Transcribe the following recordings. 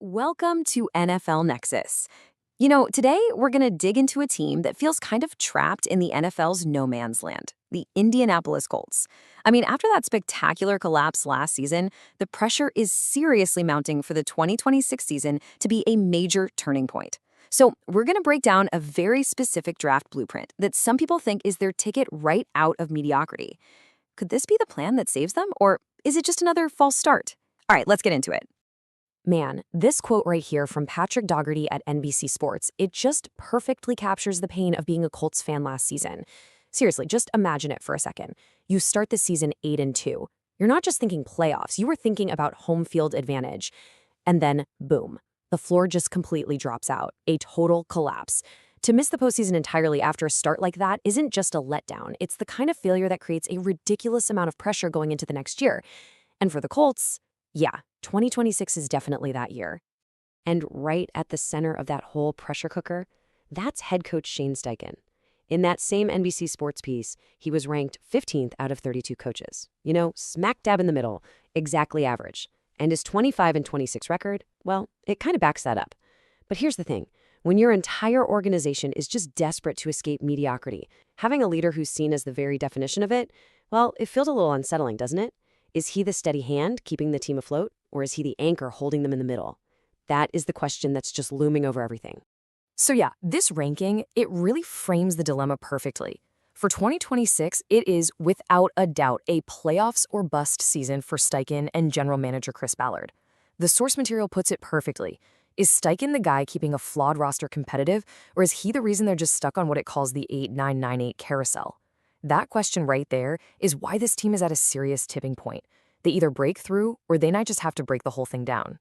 Welcome to NFL Nexus. Today we're going to dig into a team that feels kind of trapped in the NFL's no man's land, the Indianapolis Colts. After that spectacular collapse last season, the pressure is seriously mounting for the 2026 season to be a major turning point. So, we're going to break down a very specific draft blueprint that some people think is their ticket right out of mediocrity. Could this be the plan that saves them, or is it just another false start? All right, let's get into it. Man, this quote right here from Patrick Daugherty at NBC Sports, it just perfectly captures the pain of being a Colts fan last season. Seriously, just imagine it for a second. You start the season 8-2. You're not just thinking playoffs, you were thinking about home field advantage. And then, boom, the floor just completely drops out, a total collapse. To miss the postseason entirely after a start like that isn't just a letdown. It's the kind of failure that creates a ridiculous amount of pressure going into the next year. And for the Colts, yeah, 2026 is definitely that year. And right at the center of that whole pressure cooker, that's head coach Shane Steichen. In that same NBC Sports piece, he was ranked 15th out of 32 coaches. Smack dab in the middle, exactly average. And his 25-26 record, well, it kind of backs that up. But here's the thing. When your entire organization is just desperate to escape mediocrity, having a leader who's seen as the very definition of it, well, it feels a little unsettling, doesn't it? Is he the steady hand keeping the team afloat, or is he the anchor holding them in the middle? That is the question that's just looming over everything. So yeah, this ranking, it really frames the dilemma perfectly. For 2026, it is without a doubt a playoffs or bust season for Steichen and general manager Chris Ballard. The source material puts it perfectly. Is Steichen the guy keeping a flawed roster competitive, or is he the reason they're just stuck on what it calls the 8-9-9-8 carousel? That question right there is why this team is at a serious tipping point. They either break through or they might just have to break the whole thing down.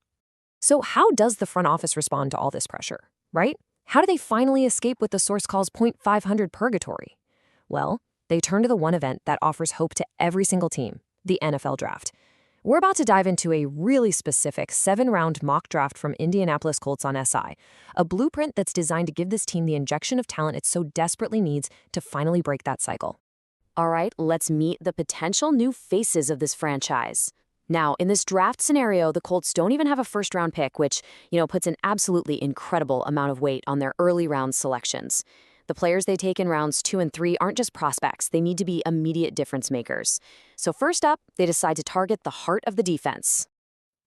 So how does the front office respond to all this pressure, right? How do they finally escape what the source calls .500 purgatory? Well, they turn to the one event that offers hope to every single team, the NFL Draft. We're about to dive into a really specific 7-round mock draft from Indianapolis Colts on SI, a blueprint that's designed to give this team the injection of talent it so desperately needs to finally break that cycle. All right, let's meet the potential new faces of this franchise. Now, in this draft scenario, the Colts don't even have a first-round pick, which, puts an absolutely incredible amount of weight on their early round selections. The players they take in rounds 2 and 3 aren't just prospects. They need to be immediate difference makers. So first up, they decide to target the heart of the defense.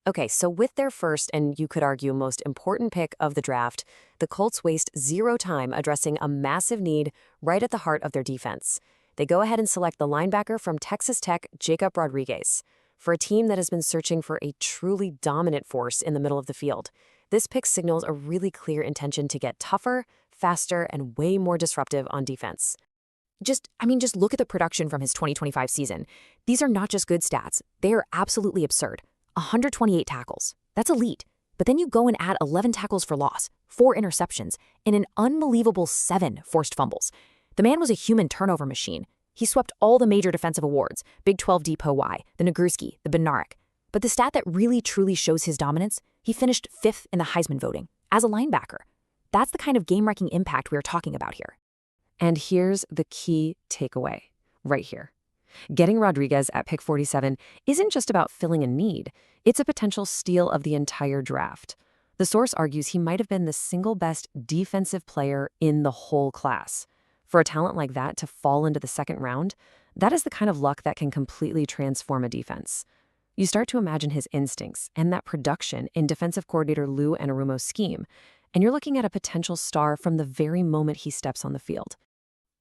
Okay, so with their first, and you could argue most important pick of the draft, the Colts waste zero time addressing a massive need right at the heart of their defense. They go ahead and select the linebacker from Texas Tech, Jacob Rodriguez. For a team that has been searching for a truly dominant force in the middle of the field, this pick signals a really clear intention to get tougher, faster, and way more disruptive on defense. Just look at the production from his 2025 season. These are not just good stats. They are absolutely absurd. 128 tackles. That's elite. But then you go and add 11 tackles for loss, 4 interceptions, and an unbelievable 7 forced fumbles. The man was a human turnover machine. He swept all the major defensive awards, Big 12 Depot Y, the Nagurski, the Bednarik. But the stat that really truly shows his dominance, he finished 5th in the Heisman voting, as a linebacker. That's the kind of game-wrecking impact we are talking about here. And here's the key takeaway, right here. Getting Rodriguez at pick 47 isn't just about filling a need. It's a potential steal of the entire draft. The source argues he might have been the single best defensive player in the whole class. For a talent like that to fall into the second round, that is the kind of luck that can completely transform a defense. You start to imagine his instincts and that production in defensive coordinator Lou Anarumo's scheme, and you're looking at a potential star from the very moment he steps on the field.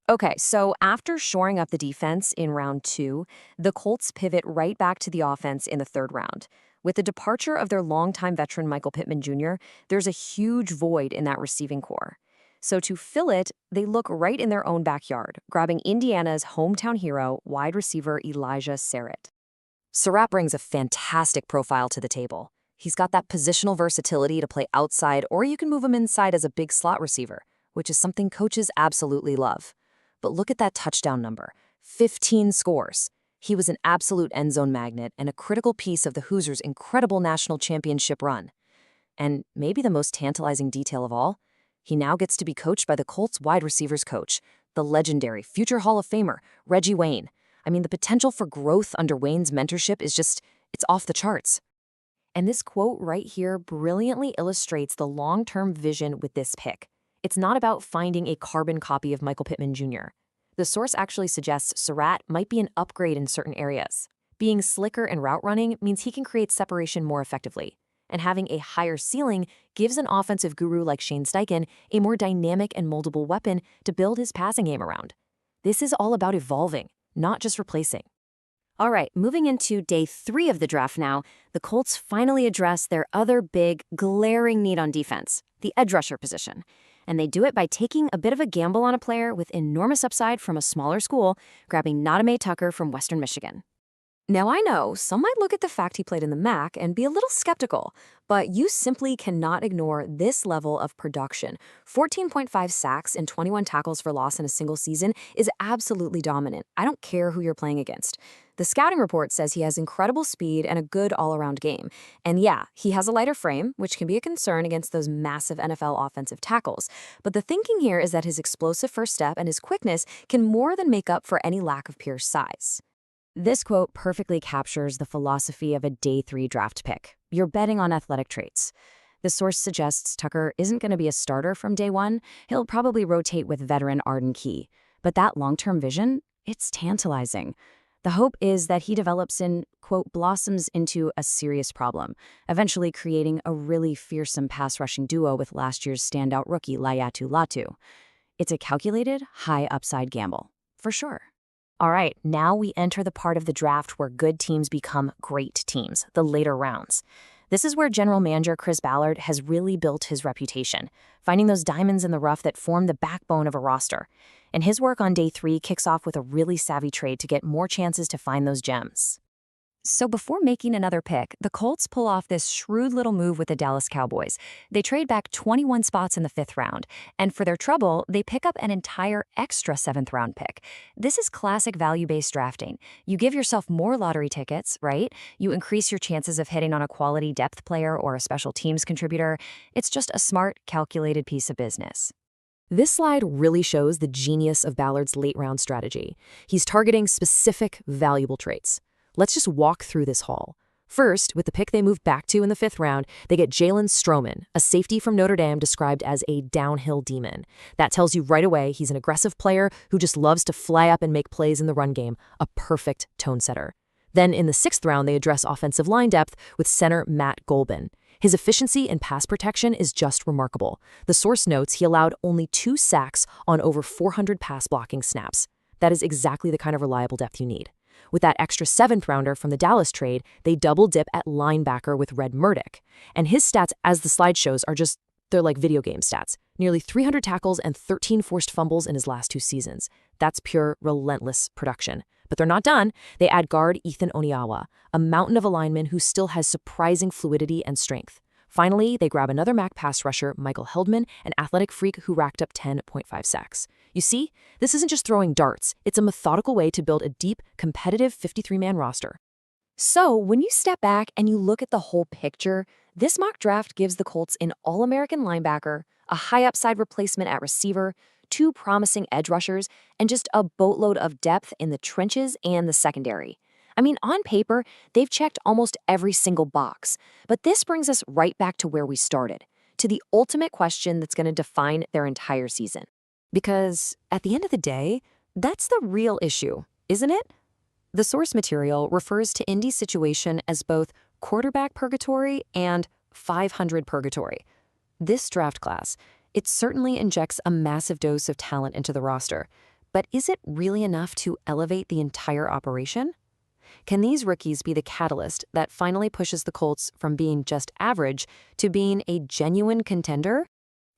Okay, so after shoring up the defense in round 2, the Colts pivot right back to the offense in the 3rd round. With the departure of their longtime veteran Michael Pittman Jr., there's a huge void in that receiving core. So to fill it, they look right in their own backyard, grabbing Indiana's hometown hero, wide receiver Elijah Sarrett. Sarrett brings a fantastic profile to the table. He's got that positional versatility to play outside, or you can move him inside as a big slot receiver, which is something coaches absolutely love. But look at that touchdown number, 15 scores. He was an absolute end zone magnet and a critical piece of the Hoosiers' incredible national championship run. And maybe the most tantalizing detail of all, he now gets to be coached by the Colts wide receivers coach, the legendary future Hall of Famer, Reggie Wayne. The potential for growth under Wayne's mentorship is it's off the charts. And this quote right here brilliantly illustrates the long-term vision with this pick. It's not about finding a carbon copy of Michael Pittman Jr. The source actually suggests Surratt might be an upgrade in certain areas. Being slicker in route running means he can create separation more effectively. And having a higher ceiling gives an offensive guru like Shane Steichen a more dynamic and moldable weapon to build his passing game around. This is all about evolving, not just replacing. All right, moving into day 3 of the draft now, the Colts finally address their other big, glaring need on defense, the edge rusher position. And they do it by taking a bit of a gamble on a player with enormous upside from a smaller school, grabbing Notebook Tucker from Western Michigan. Now, I know some might look at the fact he played in the MAC and be a little skeptical, but you simply cannot ignore this level of production. 14.5 sacks and 21 tackles for loss in a single season is absolutely dominant. I don't care who you're playing against. The scouting report says he has incredible speed and a good all-around game. And yeah, he has a lighter frame, which can be a concern against those massive NFL offensive tackles. But the thinking here is that his explosive first step and his quickness can more than make up for any lack of pure size. This quote perfectly captures the philosophy of a day 3 draft pick. You're betting on athletic traits. The source suggests Tucker isn't going to be a starter from day 1. He'll probably rotate with veteran Arden Key. But that long-term vision, it's tantalizing. The hope is that he develops and, quote, blossoms into a serious problem, eventually creating a really fearsome pass-rushing duo with last year's standout rookie Layatu Latu. It's a calculated, high-upside gamble, for sure. All right, now we enter the part of the draft where good teams become great teams, the later rounds. This is where general manager Chris Ballard has really built his reputation, finding those diamonds in the rough that form the backbone of a roster. And his work on day 3 kicks off with a really savvy trade to get more chances to find those gems. So before making another pick, the Colts pull off this shrewd little move with the Dallas Cowboys. They trade back 21 spots in the 5th round, and for their trouble, they pick up an entire extra 7th round pick. This is classic value-based drafting. You give yourself more lottery tickets, right? You increase your chances of hitting on a quality depth player or a special teams contributor. It's just a smart, calculated piece of business. This slide really shows the genius of Ballard's late-round strategy. He's targeting specific, valuable traits. Let's just walk through this haul. First, with the pick they moved back to in the 5th round, they get Jalen Stroman, a safety from Notre Dame described as a downhill demon. That tells you right away he's an aggressive player who just loves to fly up and make plays in the run game, a perfect tone setter. Then in the 6th round, they address offensive line depth with center Matt Golban. His efficiency in pass protection is just remarkable. The source notes he allowed only 2 sacks on over 400 pass blocking snaps. That is exactly the kind of reliable depth you need. With that extra 7th rounder from the Dallas trade, they double dip at linebacker with Red Murdoch. And his stats, as the slide shows, they're like video game stats. Nearly 300 tackles and 13 forced fumbles in his last 2 seasons. That's pure, relentless production. But they're not done. They add guard Ethan Oniawa, a mountain of a lineman who still has surprising fluidity and strength. Finally, they grab another MAC pass rusher, Michael Heldman, an athletic freak who racked up 10.5 sacks. You see, this isn't just throwing darts. It's a methodical way to build a deep, competitive 53-man roster. So when you step back and you look at the whole picture, this mock draft gives the Colts an All-American linebacker, a high-upside replacement at receiver, 2 promising edge rushers, and just a boatload of depth in the trenches and the secondary. I mean, on paper, they've checked almost every single box. But this brings us right back to where we started, to the ultimate question that's going to define their entire season. Because at the end of the day, that's the real issue, isn't it? The source material refers to Indy's situation as both quarterback purgatory and 500 purgatory. This draft class, it certainly injects a massive dose of talent into the roster. But is it really enough to elevate the entire operation? Can these rookies be the catalyst that finally pushes the Colts from being just average to being a genuine contender?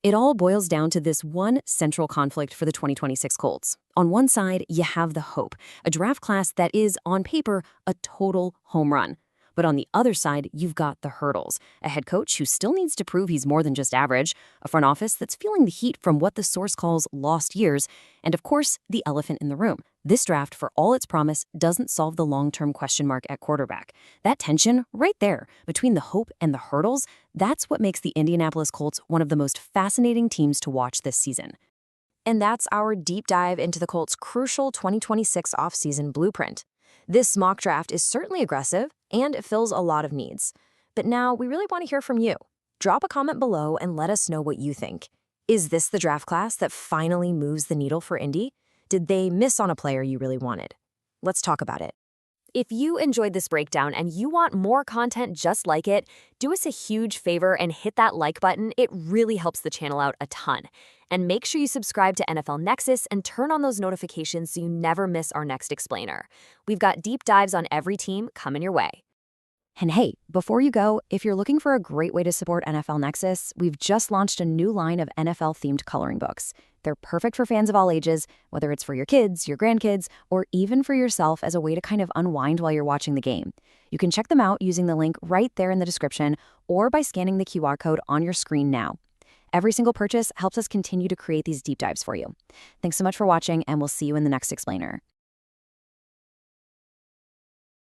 It all boils down to this one central conflict for the 2026 Colts. On one side, you have the hope, a draft class that is, on paper, a total home run. But on the other side, you've got the hurdles, a head coach who still needs to prove he's more than just average, a front office that's feeling the heat from what the source calls lost years, and of course, the elephant in the room. This draft, for all its promise, doesn't solve the long-term question mark at quarterback. That tension, right there, between the hope and the hurdles, that's what makes the Indianapolis Colts one of the most fascinating teams to watch this season. And that's our deep dive into the Colts' crucial 2026 offseason blueprint. This mock draft is certainly aggressive, and it fills a lot of needs. But now we really want to hear from you. Drop a comment below and let us know what you think. Is this the draft class that finally moves the needle for Indy? Did they miss on a player you really wanted? Let's talk about it. If you enjoyed this breakdown and you want more content just like it, do us a huge favor and hit that like button. It really helps the channel out a ton. And make sure you subscribe to NFL Nexus and turn on those notifications so you never miss our next explainer. We've got deep dives on every team coming your way. And hey, before you go, if you're looking for a great way to support NFL Nexus, we've just launched a new line of NFL-themed coloring books. They're perfect for fans of all ages, whether it's for your kids, your grandkids, or even for yourself as a way to kind of unwind while you're watching the game. You can check them out using the link right there in the description or by scanning the QR code on your screen now. Every single purchase helps us continue to create these deep dives for you. Thanks so much for watching, and we'll see you in the next explainer.